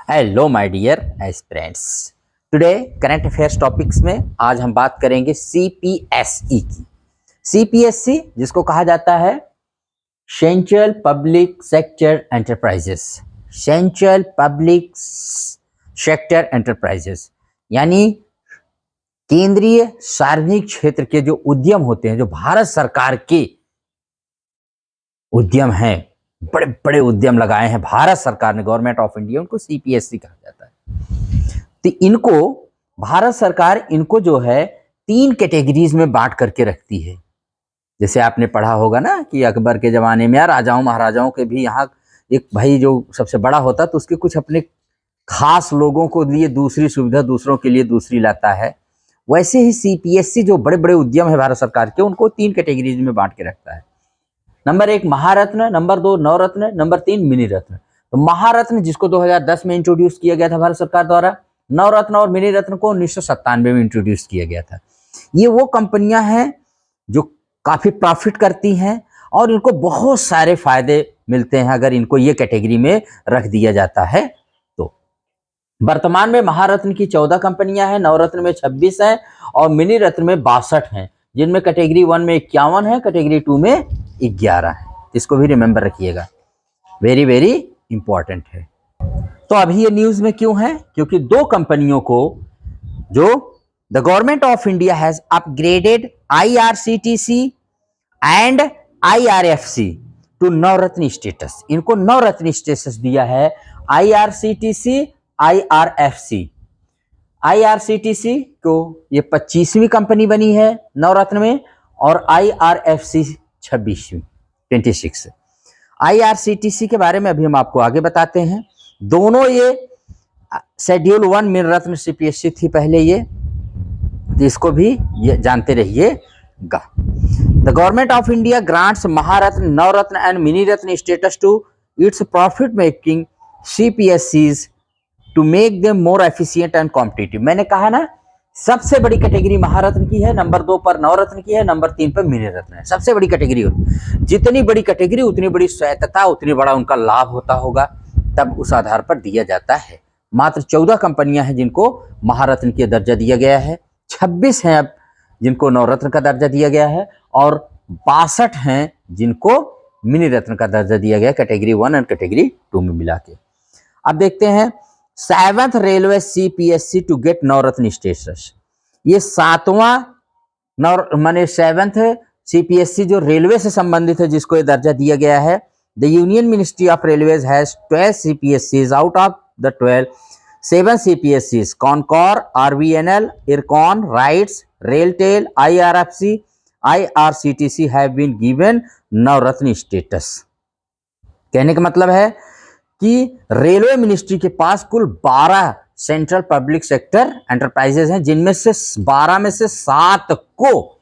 Hello my dear aspirants. Today current affairs topics में आज हम बात करेंगे सीपीएसई की। सीपीएसई जिसको कहा जाता है central public sector enterprises. Central public sector enterprises यानी केंद्रीय सार्वजनिक क्षेत्र के जो उद्यम होते हैं, जो भारत सरकार के उद्यम हैं, बड़े बड़े उद्यम लगाए हैं भारत सरकार ने, गवर्नमेंट ऑफ इंडिया, उनको सीपीएसई कहा जाता है। तो इनको भारत सरकार इनको जो है 3 कैटेगरीज में बांट करके रखती है। जैसे आपने पढ़ा होगा ना कि अकबर के जमाने में या राजाओं महाराजाओं के भी यहाँ एक भाई जो सबसे बड़ा होता तो उसके कुछ अपने खास लोगों को लिए दूसरी सुविधा दूसरों के लिए दूसरी लाता है। वैसे ही सीपीएसई जो बड़े बड़े उद्यम है भारत सरकार के, उनको 3 कैटेगरीज में बांट के रखता है। नंबर 1 महारत्न, नंबर 2 नवरत्न, नंबर 3 मिनी रत्न। तो महारत्न जिसको 2010 में इंट्रोड्यूस किया गया था भारत सरकार द्वारा, नवरत्न और मिनी रत्न को 1997 में इंट्रोड्यूस किया गया था। ये वो कंपनियां हैं जो काफी प्रॉफिट करती हैं और इनको बहुत सारे फायदे मिलते हैं अगर इनको ये कैटेगरी में रख दिया जाता है तो। वर्तमान में महारत्न की 14 कंपनियां हैं, नवरत्न में 26 हैं और मिनी रत्न में 62 हैं, जिनमें कैटेगरी 1 में 51 है, कैटेगरी 2 में 11 है। इसको भी रिमेंबर रखिएगा, वेरी वेरी इंपॉर्टेंट है। तो अभी ये न्यूज में क्यों है? क्योंकि 2 कंपनियों को जो the government of India has upgraded IRCTC and IRFC to Navratna status. इनको नवरत्न स्टेटस दिया है, आईआरसीटीसी आईआरएफसी। आईआरसीटीसी को ये 25वीं कंपनी बनी है नवरत्न में और आईआरएफसी 26। आईआरसीटीसी के बारे में अभी हम आपको आगे बताते हैं। दोनों ये शेड्यूल 1 मिनी रत्न सीपीएसई थी पहले, ये तो इसको भी ये जानते रहिएगा। The government of India grants Maharatna, Navratna and mini Ratna status to its profit making CPSEs to make them more efficient and competitive. मैंने कहा ना, सबसे बड़ी कैटेगरी महारत्न की है, नंबर 2 पर नवरत्न की है, नंबर 3 पर मिनी रत्न है। सबसे बड़ी कैटेगरी होती, जितनी बड़ी कैटेगरी उतनी बड़ी स्वायत्तता, उतनी बड़ा उनका लाभ होता होगा, तब उस आधार पर दिया जाता है। मात्र 14 कंपनियां हैं जिनको महारत्न की दर्जा दिया गया है, 26 हैं अब जिनको नवरत्न का दर्जा दिया गया है और 62 हैं जिनको मिनी रत्न का दर्जा दिया गया, कैटेगरी 1 और कैटेगरी 2 में मिला के। अब देखते हैं 7th railway CPSE to get Navratna status. ये 7वां माने 7th सीपीएसई जो रेलवे से संबंधित है जिसको ये दर्जा दिया गया है। The Union Ministry of Railways has 12 CPSEs, out of the 12 7 CPSEs CONCOR, RVNL, IRCON, RITES, RailTel, IRFC, IRCTC have been given Navratna status. कहने का मतलब है कि रेलवे मिनिस्ट्री के पास कुल 12 सेंट्रल पब्लिक सेक्टर एंटरप्राइजेज हैं, जिनमें से 12 में से 7 को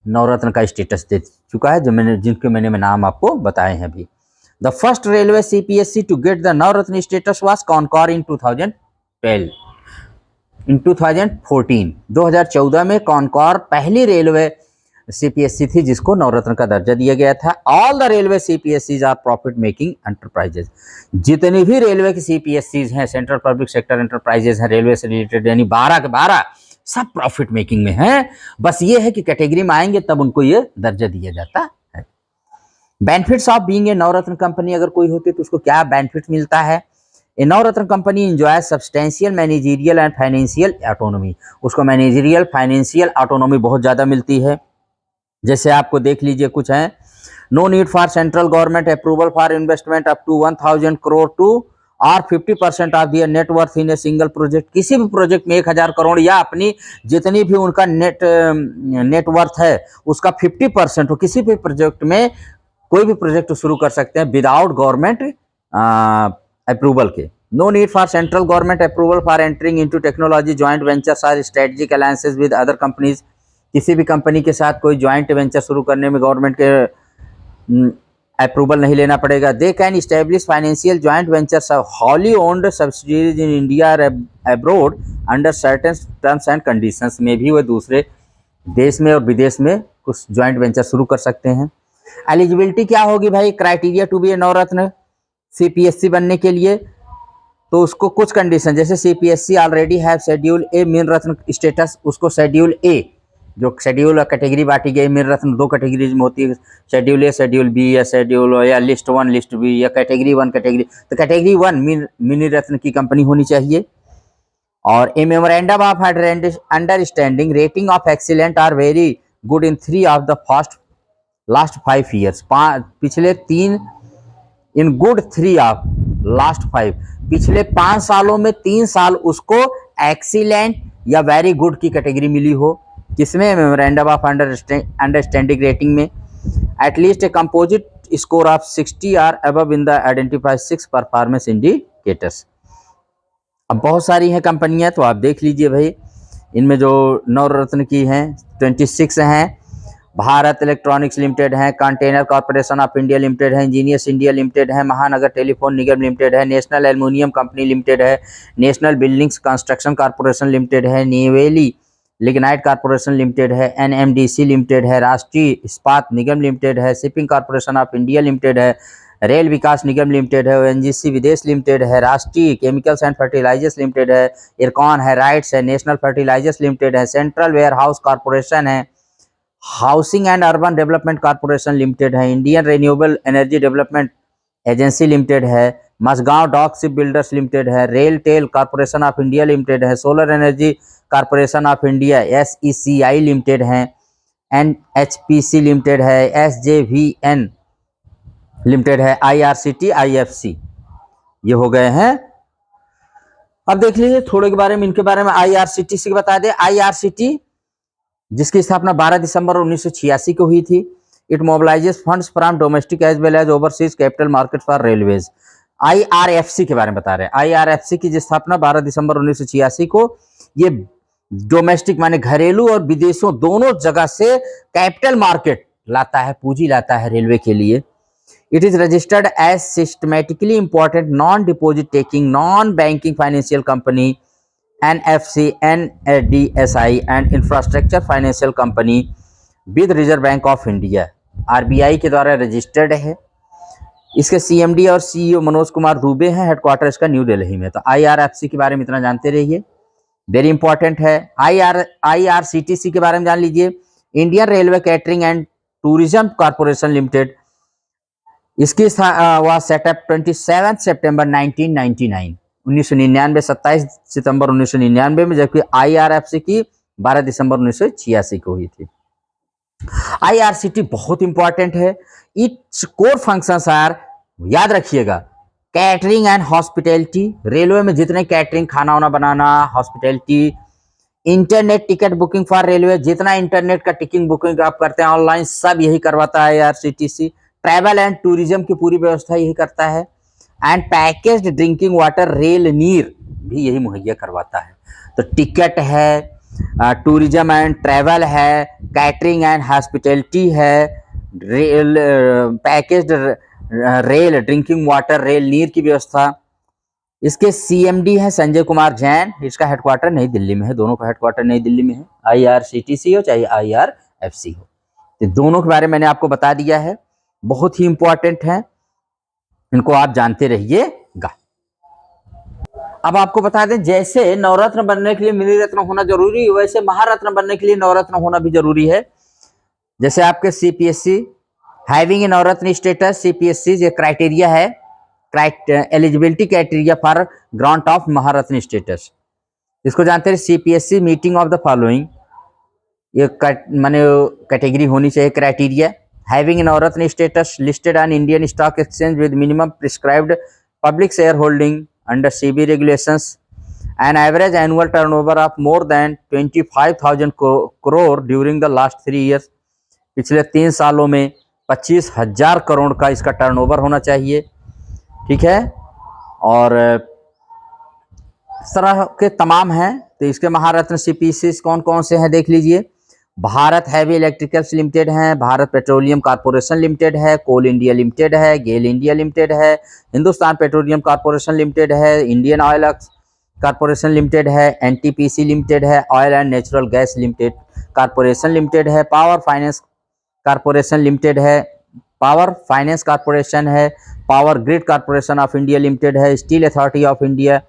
नवरत्न का स्टेटस दे चुका है, जिनके मैंने नाम आपको बताए हैं अभी। The first railway CPSE to get the Navratna status was CONCOR in 2012। In 2014 में कॉनकॉर पहली रेलवे सीपीएसई थी जिसको नवरत्न का दर्जा दिया गया था। All the railway CPSEs are profit making enterprises. जितनी भी रेलवे की सीपीएसईज हैं, सेंट्रल पब्लिक सेक्टर एंटरप्राइजेज हैं रेलवे से रिलेटेड, यानी 12 के 12 सब प्रॉफिट मेकिंग में हैं। बस ये है कि कैटेगरी में आएंगे तब उनको ये दर्जा दिया जाता है। Benefits of being a Navratna company, अगर कोई होती है तो उसको क्या बेनिफिट मिलता है? A Navratna company enjoy substantial managerial and financial autonomy. उसको मैनेजरियल फाइनेंशियल ऑटोनॉमी बहुत ज्यादा मिलती है। जैसे आपको देख लीजिए कुछ है, no need for central government approval for investment up to 1000 crore to और 50% of their net worth in a single project. किसी भी प्रोजेक्ट में 1000 करोड़ या अपनी जितनी भी उनका नेटवर्थ है उसका 50% हो, किसी भी प्रोजेक्ट में कोई भी प्रोजेक्ट शुरू कर सकते हैं विदाउट गवर्नमेंट अप्रूवल के। No need for central government approval for entering into technology joint ventures और strategic alliances with other companies. किसी भी कंपनी के साथ कोई ज्वाइंट वेंचर शुरू करने में गवर्नमेंट के अप्रूवल नहीं लेना पड़ेगा। They can establish financial joint ventures wholly owned subsidiaries in India abroad under certain terms and conditions. में भी वो दूसरे देश में और विदेश में कुछ ज्वाइंट वेंचर शुरू कर सकते हैं। एलिजिबिलिटी क्या होगी भाई? Criteria to be a Navratna CPSE बनने के लिए तो उसको कुछ कंडीशन, जैसे CPSC already have schedule A Miniratna status, उसको शेड्यूल ए, जो शेड्यूल कैटेगरी बांटी गई मिन रत्न दो कैटेगरीज में होती है, शेड्यूल ए, शेड्यूल बी, या शेड्यूल या लिस्ट वन, लिस्ट बी, या कैटेगरी वन, कैटेगरी, तो कैटेगरी वन मिनी रत्न की कंपनी होनी चाहिए। और a memorandum of understanding rating of excellent or very good in 3 of the last 5 years, पिछले 3 in good 3 of last 5, पिछले 5 सालों में 3 साल उसको एक्सीलेंट या वेरी गुड की कैटेगरी मिली हो, किसमें, मेमोरेंडम ऑफ अंडरस्टैंडिंग रेटिंग में। At least a composite score of 60 or above in the identified 6 performance indicators. अब बहुत सारी हैं कंपनियां, तो आप देख लीजिए भाई, इनमें जो नवरत्न की हैं 26 हैं। भारत इलेक्ट्रॉनिक्स लिमिटेड है, container corporation of India limited है, इंजीनियर्स इंडिया लिमिटेड है, महानगर टेलीफोन निगम लिमिटेड है, नेशनल एल्युमिनियम कंपनी लिमिटेड है, national buildings construction corporation limited है, नेवेली लिग्नाइट कॉर्पोरेशन लिमिटेड है, एनएमडीसी लिमिटेड है, राष्ट्रीय इस्पात निगम लिमिटेड है, shipping corporation of India limited है, रेल विकास निगम लिमिटेड है, ओएनजीसी विदेश लिमिटेड है, राष्ट्रीय केमिकल्स एंड फर्टिलाइजर्स लिमिटेड है, इरकॉन है, राइट्स है, नेशनल फर्टिलाइजर्स लिमिटेड है, सेंट्रल वेयर हाउस कॉर्पोरेशन है, housing and urban development corporation limited है, Indian renewable energy development agency limited है, Mazagon dock shipbuilders limited है, RailTel corporation of India limited है, solar energy corporation of India SECI limited है, NHPC limited है, SJVN limited है, IRCT IFC, ये हो गए हैं। अब देख लीजिए थोड़े के बारे में, इनके बारे में IRCTC बता दें। IRCT जिसकी स्थापना 12 दिसंबर 1986 को हुई थी। It mobilises funds from domestic as well as overseas capital market for railways. IRFC के बारे में बता रहे हैं। IRFC की स्थापना 12 दिसंबर 1986 को, ये डोमेस्टिक माने घरेलू और विदेशों दोनों जगह से कैपिटल मार्केट लाता है, पूंजी लाता है रेलवे के लिए। It is registered as systemically important non deposit taking non banking financial company NFC, NDSI and infrastructure financial company with Reserve Bank of India, RBI के द्वारा रजिस्टर्ड है। इसके CMD और CEO मनोज कुमार दुबे हैं, हेडक्वार्टर इसका न्यू दिल्ली में। तो IRFC के बारे में इतना जानते रहिए, वेरी इंपॉर्टेंट है। IRCTC के बारे में जान लीजिए। Indian railway catering and tourism corporation limited, इसकी वह सेटअप 27 सितंबर 1999 1999 27 सितंबर 1999 में, जबकि IRFC की 12 दिसंबर 1986 को हुई थी। IRCT बहुत इंपॉर्टेंट है। इट्स कोर फंक्शंस आर, याद रखिएगा, कैटरिंग एंड हॉस्पिटैलिटी, रेलवे में जितने कैटरिंग, खाना वाना बनाना, hospitality, internet ticket booking for railway, जितना इंटरनेट का टिकट बुकिंग आप करते हैं ऑनलाइन, सब यही करवाता है IRCTC। ट्रैवल एंड टूरिज्म की पूरी व्यवस्था यही करता है। And packaged drinking water, rail नीर भी यही मुहैया करवाता है। तो टिकट है, टूरिज्म एंड ट्रैवल है, कैटरिंग एंड हॉस्पिटैलिटी है, rail packaged rail drinking water, rail नीर की व्यवस्था। इसके CMD है संजय कुमार जैन, इसका हेडक्वार्टर नई दिल्ली में है, दोनों का हेडक्वार्टर नई दिल्ली में है, IRCTC हो चाहे IRFC हो। तो दोनों के बारे में मैंने आपको बता दिया है, बहुत ही इंपॉर्टेंट है, इनको आप जानते रहिएगा। अब आपको बता दें, जैसे नवरत्न बनने के लिए मिनी रत्न होना जरूरी है, वैसे महारत्न बनने के लिए नवरत्न होना भी जरूरी है। जैसे आपके CPSC having a Navratna status, CPSC ये क्राइटेरिया है, eligibility criteria for grant of Maharatna status. इसको जानते हैं CPSC meeting of the following, ये माने कैटेगरी होनी चाहिए, criteria having a Navratna status listed on Indian stock exchange with minimum prescribed public share holding under SEBI regulations, an average annual turnover of more than 25,000 crore during the last 3 years, पिछले 3 सालों में 25,000 करोड़ का इसका turnover होना चाहिए, ठीक है। और इस तरह के तमाम हैं। तो इसके महारत्न CPSC कौन कौन से हैं देख लीजिए। भारत हैवी इलेक्ट्रिकल्स लिमिटेड है, भारत पेट्रोलियम कॉर्पोरेशन लिमिटेड है, कोल इंडिया लिमिटेड है, गेल इंडिया लिमिटेड है, हिंदुस्तान पेट्रोलियम कॉर्पोरेशन लिमिटेड है, इंडियन ऑयल कॉर्पोरेशन लिमिटेड है, NTPC लिमिटेड है, oil and natural gas limited corporation limited है, पावर फाइनेंस कॉर्पोरेशन लिमिटेड है, पावर फाइनेंस कॉर्पोरेशन है, power grid corporation of India limited है, steel authority of India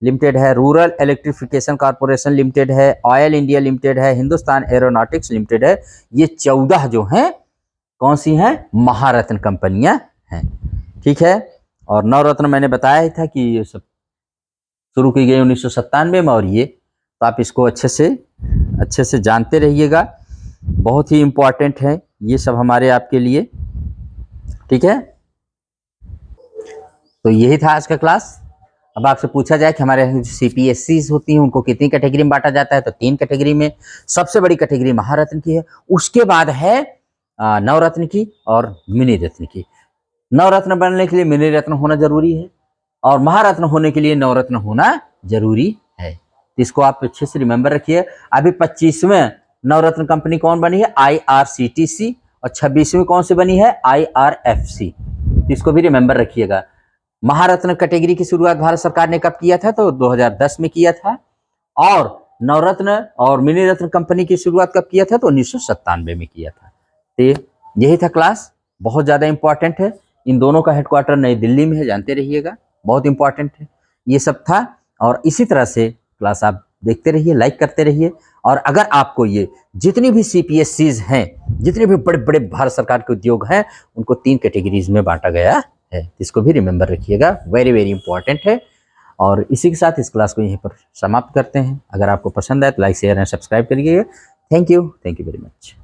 limited है, rural electrification corporation limited है, oil India limited है, Hindustan aeronautics limited है। ये 14 जो हैं कौन सी हैं? महारत्न कंपनियां हैं। ठीक है, और नवरत्न मैंने बताया ही था कि ये सब शुरू की गई 1997 में, और ये तो आप इसको अच्छे से जानते रहिएगा, बहुत ही इम्पोर्टेंट है ये सब हमारे आपके लिए। ठीक है, तो यही था आज का क्लास। अब आपसे पूछा जाए कि हमारे यहाँ जो CPSCs होती हैं उनको कितनी कैटेगरी में बांटा जाता है, तो 3 कैटेगरी में। सबसे बड़ी कैटेगरी महारत्न की है, उसके बाद है नवरत्न की और मिनी रत्न की। नवरत्न बनने के लिए मिनी रत्न होना जरूरी है, और महारत्न होने के लिए नवरत्न होना जरूरी है। तो इसको आप अच्छे से रिमेंबर रखिए। अभी 25वें नवरत्न कंपनी कौन बनी है? IRCTC, और 26वीं कौन सी बनी है? IRFC। तो इसको भी रिमेंबर रखिएगा। महारत्न कैटेगरी की शुरुआत भारत सरकार ने कब किया था? तो 2010 में किया था, और नवरत्न और मिनी रत्न कंपनी की शुरुआत कब किया था? तो 1997 में किया था। तो यही था क्लास, बहुत ज़्यादा इंपॉर्टेंट है। इन दोनों का हेडक्वार्टर नई दिल्ली में है, जानते रहिएगा, बहुत इंपॉर्टेंट है। ये सब था, और इसी तरह से क्लास आप देखते रहिए, लाइक करते रहिए। और अगर आपको ये जितनी भी CPSCs हैं, जितने भी बड़े बड़े भारत सरकार के उद्योग हैं, उनको 3 कैटेगरीज में बांटा गया है। इसको भी रिमेंबर रखिएगा, वेरी वेरी इंपॉर्टेंट है। और इसी के साथ इस क्लास को यहीं पर समाप्त करते हैं। अगर आपको पसंद आए तो लाइक शेयर एंड सब्सक्राइब करिएगा। Thank you very much.